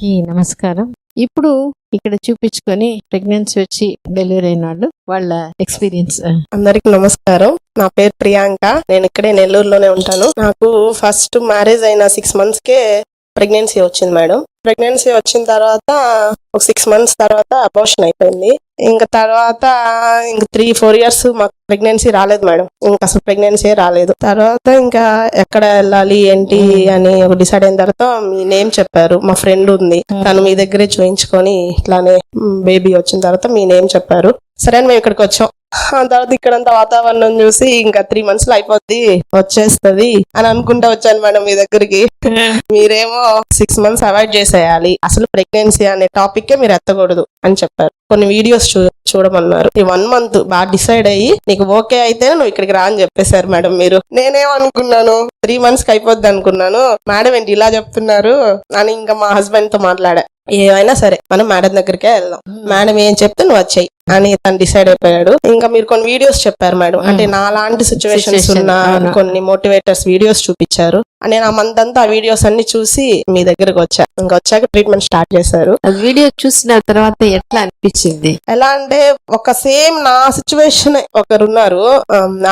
అందరికీ నమస్కారం. ఇప్పుడు ఇక్కడ చూపించుకొని ప్రెగ్నెన్సీ వచ్చి డెలివరీ అయిన వాళ్ళ ఎక్స్పీరియన్స్. అందరికి నమస్కారం. నా పేరు ప్రియాంక. నేను ఇక్కడే నెల్లూరులోనే ఉంటాను. నాకు ఫస్ట్ మ్యారేజ్ అయిన 6 months కే ప్రెగ్నెన్సీ వచ్చింది మేడం. ప్రెగ్నెన్సీ వచ్చిన తర్వాత ఒక 6 months తర్వాత అబార్షన్ అయిపోయింది. ఇంకా తర్వాత ఇంక 3-4 years మాకు ప్రెగ్నెన్సీ రాలేదు మేడం. ఇంకా అసలు ప్రెగ్నెన్సీ రాలేదు. తర్వాత ఇంకా ఎక్కడ వెళ్ళాలి ఏంటి అని ఒక డిసైడ్ అయిన తర్వాత మీ నేమ్ చెప్పారు. మా ఫ్రెండ్ ఉంది, తను మీ దగ్గరే చూయించుకొని ఇట్లానే బేబీ వచ్చిన తర్వాత మీ నేమ్ చెప్పారు. సరే అని మేము ఇక్కడికి వచ్చాం. తర్వాత ఇక్కడంతా వాతావరణం చూసి ఇంకా 3 months లో అయిపోద్ది, వచ్చేస్తది అని అనుకుంటా వచ్చాను మేడం మీ దగ్గరికి. మీరేమో 6 months అవాయిడ్ చేసేయాలి, అసలు ప్రెగ్నెన్సీ అనే టాపిక్ మీరు ఎత్తకూడదు అని చెప్పారు. కొన్ని వీడియోస్ చూడమన్నారు. ఈ 1 month బాగా డిసైడ్ అయ్యి నీకు ఓకే అయితే నువ్వు ఇక్కడికి రా అని చెప్పేశారు మేడం మీరు. నేనేమనుకున్నాను 3 months కి అయిపోద్ది అనుకున్నాను. మేడం ఏంటి ఇలా చెప్తున్నారు అని ఇంకా మా హస్బెండ్ తో మాట్లాడా. ఏమైనా సరే మనం మేడం దగ్గరికే వెళ్దాం, మేడం ఏం చెప్తే నువ్వు వచ్చాయి అని తను డిసైడ్ అయిపోయాడు. ఇంకా మీరు కొన్ని వీడియోస్ చెప్పారు మేడం, అంటే నా లాంటి సిచ్యువేషన్స్ ఉన్న కొన్ని మోటివేటర్స్ వీడియోస్ చూపించారు. నేను ఆ మంత్ అంతా ఆ వీడియోస్ అన్ని చూసి మీ దగ్గరకు వచ్చా. ఇంకా వచ్చాక ట్రీట్మెంట్ స్టార్ట్ చేశారు. వీడియో చూసిన తర్వాత ఎట్లా అనిపించింది? ఎలా అంటే ఒక సేమ్ నా సిచ్యువేషన్ ఒకరున్నారు.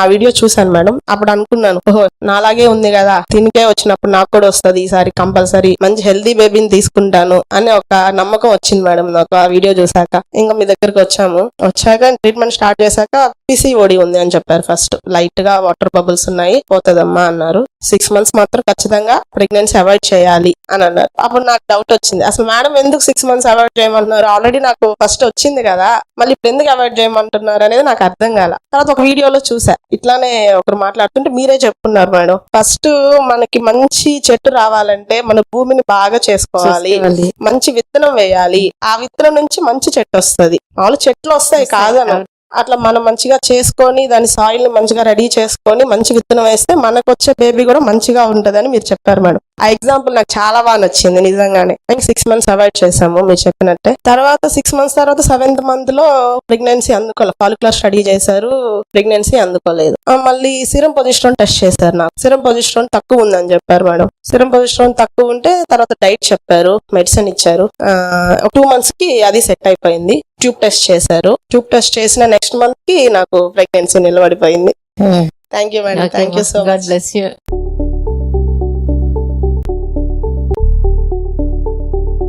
ఆ వీడియో చూసాను మేడం. అప్పుడు అనుకున్నాను, ఓహో నాలాగే ఉంది కదా, తినికే వచ్చినప్పుడు నాకు కూడా వస్తుంది, ఈసారి కంపల్సరీ మంచి హెల్దీ బేబీని తీసుకుంటాను అని ఒక నమ్మకం వచ్చింది మేడం నాకు ఆ వీడియో చూసాక. ఇంకా మీ దగ్గరకు వచ్చాక ట్రీట్మెంట్ స్టార్ట్ చేశాక PCOD ఉంది అని చెప్పారు. ఫస్ట్ లైట్ గా వాటర్ బబుల్స్ ఉన్నాయి, పోతుందమ్మా అన్నారు. 6 months మాత్రం ఖచ్చితంగా ప్రెగ్నెన్సీ అవాయిడ్ చేయాలి అని అన్నారు. అప్పుడు నాకు డౌట్ వచ్చింది, అసలు మేడం ఎందుకు 6 months అవాయిడ్ చేయమంటున్నారు? ఆల్రెడీ నాకు ఫస్ట్ వచ్చింది కదా, మళ్ళీ ఇప్పుడు ఎందుకు అవాయిడ్ చేయమంటున్నారు అనేది నాకు అర్థం కాల. తర్వాత ఒక వీడియోలో చూసా, ఇట్లానే ఒకరు మాట్లాడుతుంటే మీరే చెప్పుకున్నారు మేడం, ఫస్ట్ మనకి మంచి చెట్టు రావాలంటే మన భూమిని బాగా చేసుకోవాలి, మంచి విత్తనం వేయాలి, ఆ విత్తనం నుంచి మంచి చెట్టు వస్తుంది. మామూలు చెట్లు వస్తాయి కాదను, అట్లా మనం మంచిగా చేసుకొని దాని సాయిల్ ని మంచిగా రెడీ చేసుకొని మంచి విత్తనం వేస్తే మనకు వచ్చే బేబీ కూడా మంచిగా ఉంటదని మీరు చెప్పారు మేడం. ఆ ఎగ్జాంపుల్ నాకు చాలా బాగా నచ్చింది నిజంగానే. 6 months అవాయిడ్ చేసాము మీరు చెప్పినట్టే. తర్వాత 6 months తర్వాత 7th month లో ప్రెగ్నెన్సీ అందుకోలేదు. ఫాలిక్యులర్ స్టడీ చేశారు, ప్రెగ్నెన్సీ అందుకోలేదు. మళ్ళీ సిరం పొజిస్ట్రోన్ టెస్ట్ చేశారు. నాకు సిరం పొజిస్ట్రోన్ తక్కువ ఉందని చెప్పారు మేడం. సిరం పొజిస్ట్రోన్ తక్కువ ఉంటే తర్వాత డైట్ చెప్పారు, మెడిసిన్ ఇచ్చారు. 2 months కి అది సెట్ అయిపోయింది. ట్యూబ్ టెస్ట్ చేశారు. ట్యూబ్ టెస్ట్ చేసిన నెక్స్ట్ మంత్ కి నాకు ప్రెగ్నెన్సీ నిలబడిపోయింది. Thank you madam. Thank you so much. God bless you.